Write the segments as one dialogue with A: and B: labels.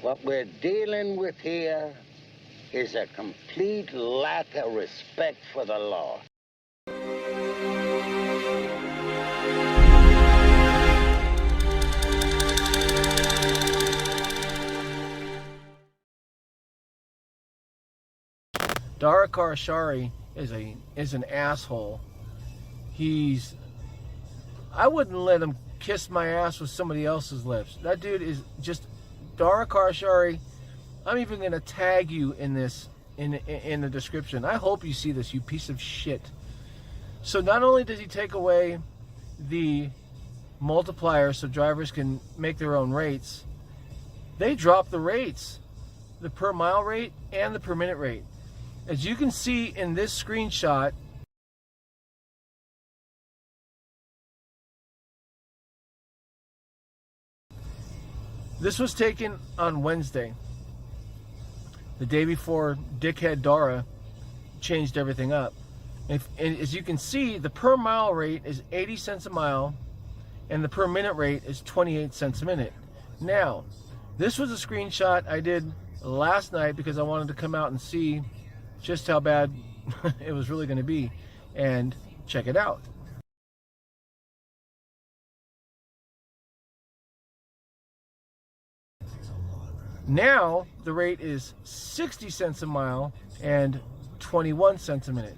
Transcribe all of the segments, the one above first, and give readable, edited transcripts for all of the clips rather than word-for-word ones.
A: What we're dealing with here is a complete lack of respect for the law.
B: Dara Khosrowshahi is an asshole. I wouldn't let him kiss my ass with somebody else's lips. That dude is just Dara Khosrowshahi. I'm even gonna tag you in this in the description. I hope you see this, you piece of shit. So not only does he take away the multiplier so drivers can make their own rates, they drop the rates, the per mile rate and the per minute rate. As you can see in this screenshot, this was taken on Wednesday, the day before dickhead Dara changed everything up. And as you can see, the per mile rate is 80 cents a mile and the per minute rate is 28 cents a minute. Now, this was a screenshot I did last night because I wanted to come out and see just how bad it was really going to be, and check it out. Now the rate is 60 cents a mile and 21 cents a minute.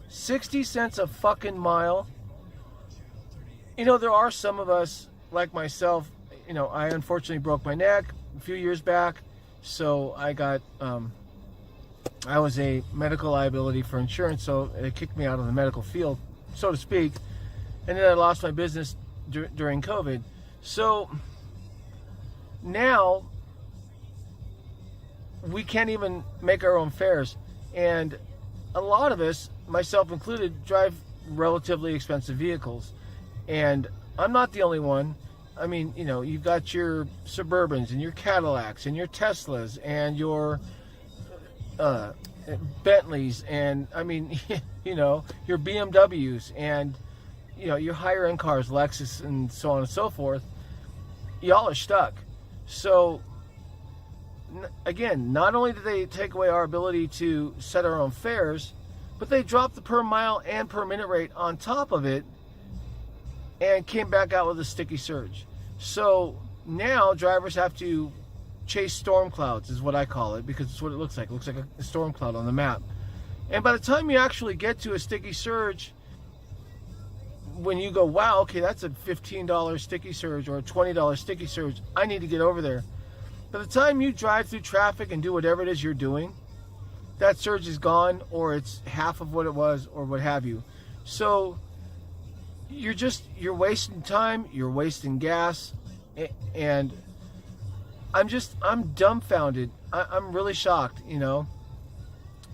B: 60 cents a fucking mile. You know, there are some of us like myself, you know, I unfortunately broke my neck a few years back, so I got I was a medical liability for insurance, so it kicked me out of the medical field, so to speak. And then I lost my business during COVID. So now we can't even make our own fares. And a lot of us, myself included, drive relatively expensive vehicles. And I'm not the only one. I mean, you know, you've got your Suburbans and your Cadillacs and your Teslas and your Bentleys, and I mean, you know, your BMWs and, you know, your higher end cars, Lexus and so on and so forth. Y'all are stuck. So again, not only did they take away our ability to set our own fares, but they dropped the per mile and per minute rate on top of it and came back out with a sticky surge. So now drivers have to chase storm clouds, is what I call it, because it's what it looks like. It looks like a storm cloud on the map. And by the time you actually get to a sticky surge, when you go, wow, okay, that's a $15 sticky surge or a $20 sticky surge, I need to get over there. By the time you drive through traffic and do whatever it is you're doing, that surge is gone, or it's half of what it was, or what have you. So you're wasting time, you're wasting gas, and I'm dumbfounded. I'm really shocked, you know.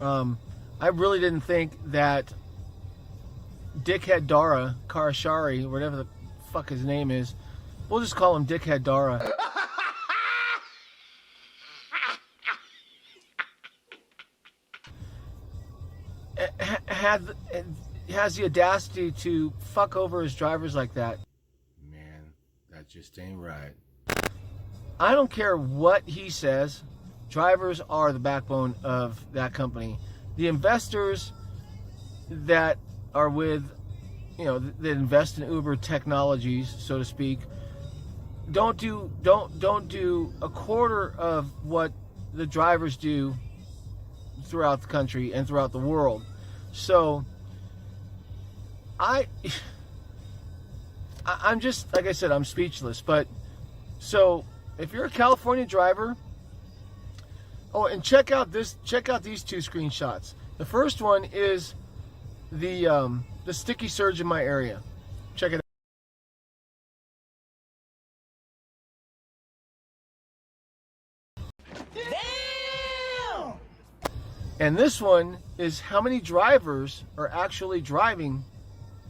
B: I really didn't think that dickhead Dara Khosrowshahi, whatever the fuck his name is, we'll just call him dickhead Dara, has the audacity to fuck over his drivers like that.
C: Man, that just ain't right.
B: I don't care what he says. Drivers are the backbone of that company. The investors that are with, you know, that invest in Uber technologies, so to speak, don't do a quarter of what the drivers do throughout the country and throughout the world. So I'm just, like I said, I'm speechless. But so if you're a California driver, oh, and check out these two screenshots. The first one is the sticky surge in my area. Check it out. Damn! And this one is how many drivers are actually driving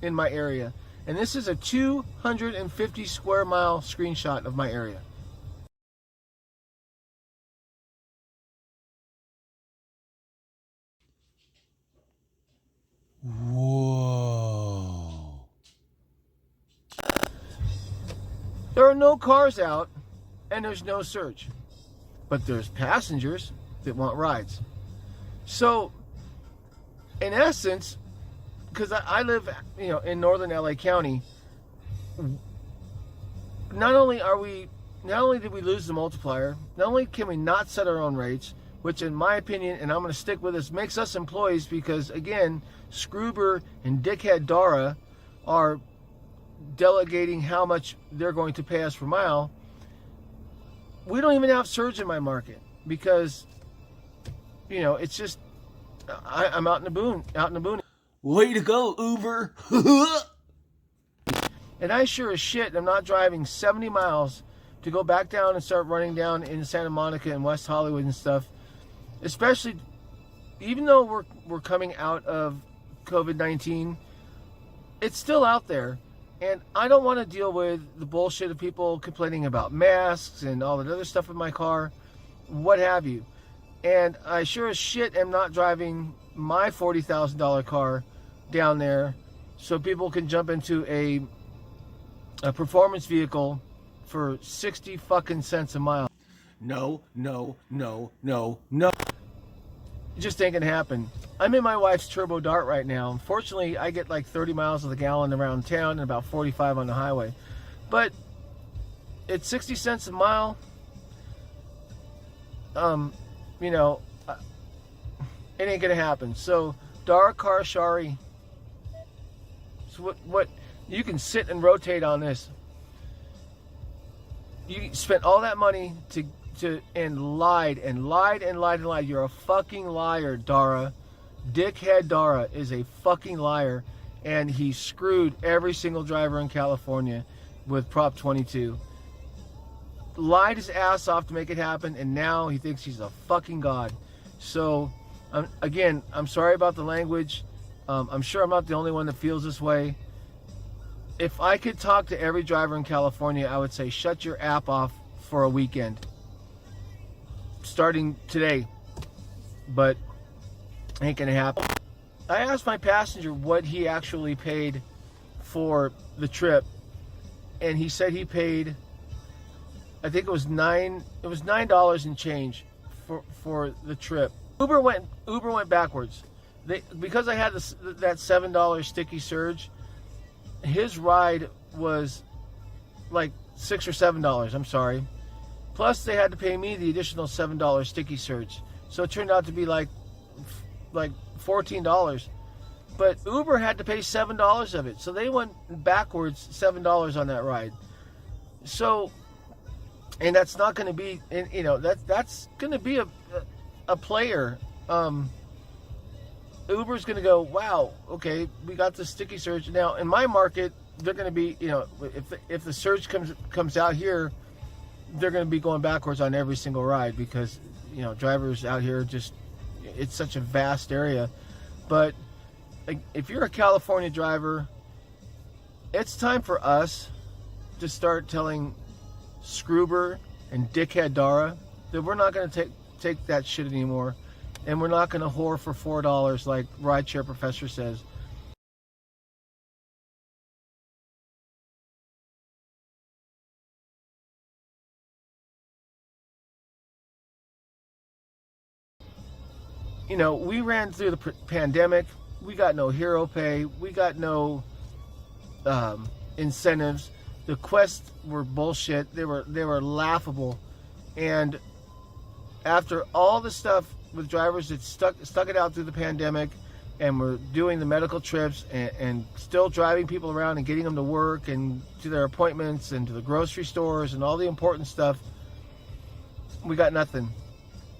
B: in my area. And this is a 250 square mile screenshot of my area.
C: Whoa.
B: There are no cars out and there's no surge. but there's passengers that want rides. So, in essence, because I live, in northern LA County, not only did we lose the multiplier, not only can we not set our own rates, which in my opinion, and I'm going to stick with this, makes us employees because, again, Scroober and dickhead Dara are delegating how much they're going to pay us per mile. We don't even have surge in my market because, it's just, I'm out in the boon.
C: Way to go, Uber.
B: And I sure as shit am not driving 70 miles to go back down and start running down in Santa Monica and West Hollywood and stuff. Especially, even though we're coming out of COVID-19, it's still out there. And I don't want to deal with the bullshit of people complaining about masks and all that other stuff in my car, what have you. And I sure as shit am not driving my $40,000 car down there so people can jump into a performance vehicle for 60 fucking cents a mile.
C: No.
B: It just ain't gonna happen. I'm in my wife's Turbo Dart right now. Unfortunately, I get like 30 miles of the gallon around town and about 45 on the highway. But it's 60 cents a mile. It ain't gonna happen. So, Dara Khosrowshahi. So what you can sit and rotate on this. You spent all that money and lied. You're a fucking liar, Dara. Dickhead Dara is a fucking liar, and he screwed every single driver in California with Prop 22. Lied his ass off to make it happen, and now he thinks he's a fucking god. So, again, I'm sorry about the language. I'm sure I'm not the only one that feels this way. If I could talk to every driver in California, I would say shut your app off for a weekend. Starting today. But ain't gonna happen. I asked my passenger what he actually paid for the trip, and he said he paid, I think it was $9 and change for the trip. Uber went backwards. Because I had that $7 sticky surge, his ride was like $6 or $7, I'm sorry. Plus they had to pay me the additional $7 sticky surge. So it turned out to be like $14. But Uber had to pay $7 of it. So they went backwards $7 on that ride. So, and that's not going to be, that's going to be a player. Uber's going to go, wow, okay, we got the sticky surge. Now, in my market, they're going to be, if the surge comes out here, they're going to be going backwards on every single ride because, drivers out here just, it's such a vast area. But if you're a California driver, it's time for us to start telling Scroober and dickhead Dara that we're not going to take that shit anymore. And we're not going to whore for $4 like Rideshare Professor says. We ran through the pandemic. We got no hero pay. We got no incentives. The quests were bullshit. They were laughable. And after all the stuff with drivers that stuck it out through the pandemic and were doing the medical trips and still driving people around and getting them to work and to their appointments and to the grocery stores and all the important stuff, we got nothing.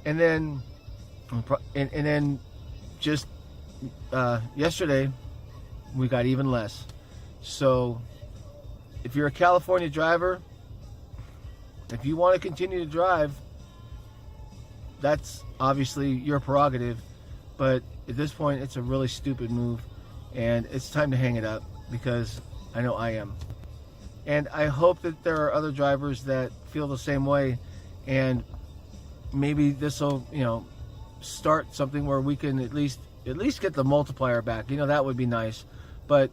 B: And then just yesterday we got even less. So if you're a California driver, if you want to continue to drive, that's obviously your prerogative, but at this point it's a really stupid move and it's time to hang it up because I know I am. And I hope that there are other drivers that feel the same way, and maybe this will, start something where we can at least get the multiplier back. That would be nice, but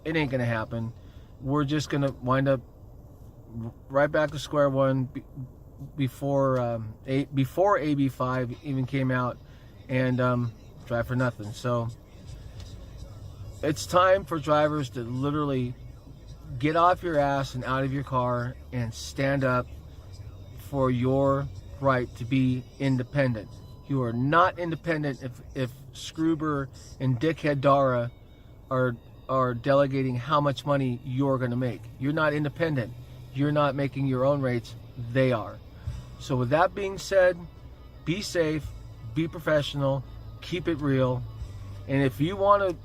B: it ain't gonna happen. We're just gonna wind up right back to square one, before AB5 even came out, and drive for nothing. So it's time for drivers to literally get off your ass and out of your car and stand up for your right to be independent. You are not independent if Scroober and Dickhead Dara are delegating how much money you're going to make. You're not independent. You're not making your own rates. They are. So with that being said, be safe, be professional, keep it real. And if you want to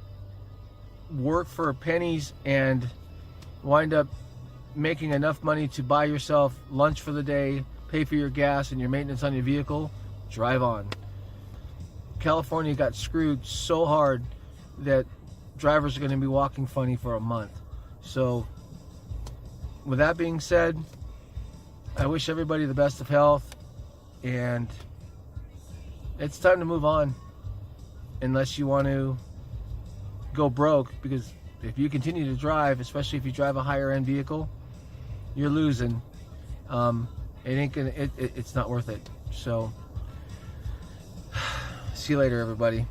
B: work for pennies and wind up making enough money to buy yourself lunch for the day, pay for your gas and your maintenance on your vehicle, drive on. California got screwed so hard that drivers are going to be walking funny for a month. So with that being said, I wish everybody the best of health, and it's time to move on, unless you want to go broke, because if you continue to drive, especially if you drive a higher end vehicle, you're losing. It's not worth it. So see you later, everybody.